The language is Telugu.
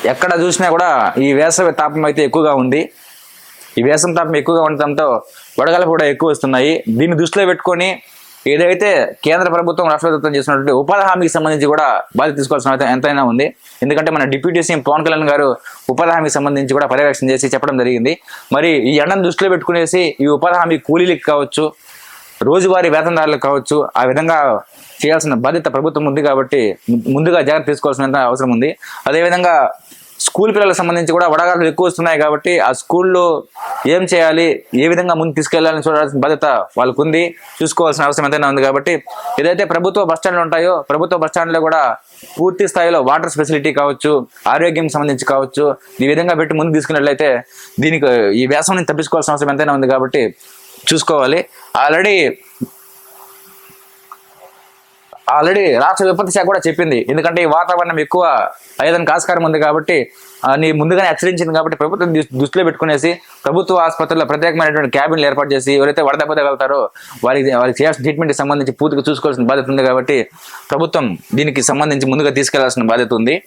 ఎక్కడ చూసినా కూడా ఈ వేసవి తాపం అయితే ఎక్కువగా ఉంది. ఈ వేసవి తాపం ఎక్కువగా ఉండటంతో వడగాలు కూడా ఎక్కువ వస్తున్నాయి. దీన్ని దృష్టిలో పెట్టుకొని ఏదైతే కేంద్ర ప్రభుత్వం రాష్ట్ర ప్రభుత్వం చేసినటువంటి ఉపాధి హామీకి సంబంధించి కూడా బాధ్యత తీసుకోవాల్సిన ఎంతైనా ఉంది. ఎందుకంటే మన డిప్యూటీ సీఎం పవన్ కళ్యాణ్ గారు ఉపాధి హామీకి సంబంధించి కూడా పర్యవేక్షణ చేసి చెప్పడం జరిగింది. మరి ఈ ఎండను దృష్టిలో పెట్టుకునేసి ఈ ఉపాధి హామీ కూలీలకు కావచ్చు, రోజువారీ వేతనదారులకు కావచ్చు, ఆ విధంగా చేయాల్సిన బాధ్యత ప్రభుత్వం ఉంది. కాబట్టి ముందుగా జాగ్రత్త తీసుకోవాల్సిన అవసరం ఉంది. అదేవిధంగా స్కూల్ పిల్లలకు సంబంధించి కూడా వడగాలు ఎక్కువ వస్తున్నాయి. కాబట్టి ఆ స్కూల్లో ఏం చేయాలి, ఏ విధంగా ముందు తీసుకెళ్లాలని చూడాల్సిన బాధ్యత వాళ్ళకు ఉంది, చూసుకోవాల్సిన అవసరం ఎంతైనా ఉంది. కాబట్టి ఏదైతే ప్రభుత్వ బస్టాండ్లు ఉంటాయో, ప్రభుత్వ బస్టాండ్లో కూడా పూర్తి స్థాయిలో వాటర్ ఫెసిలిటీ కావచ్చు, ఆరోగ్యం సంబంధించి కావచ్చు, ఈ విధంగా పెట్టి ముందు తీసుకున్నట్లయితే దీనికి ఈ వేసవి నుంచి తప్పించుకోవాల్సిన అవసరం ఎంతైనా ఉంది. కాబట్టి చూసుకోవాలి. ఆల్రెడీ రాష్ట్ర విపత్తు శాఖ కూడా చెప్పింది. ఎందుకంటే ఈ వాతావరణం ఎక్కువ అయ్యేదానికి ఆస్కారం ఉంది. కాబట్టి ముందుగానే హెచ్చరించింది. కాబట్టి ప్రభుత్వం దృష్టిలో పెట్టుకునేసి ప్రభుత్వ ఆసుపత్రుల్లో ప్రత్యేకమైనటువంటి క్యాబిన్లు ఏర్పాటు చేసి ఎవరైతే వడదెబ్బతో వెళ్తారో వాళ్ళకి చేయాల్సిన ట్రీట్మెంట్కి సంబంధించి పూర్తిగా చూసుకోవాల్సిన బాధ్యత ఉంది. కాబట్టి ప్రభుత్వం దీనికి సంబంధించి ముందుగా తీసుకెళ్లాల్సిన బాధ్యత ఉంది.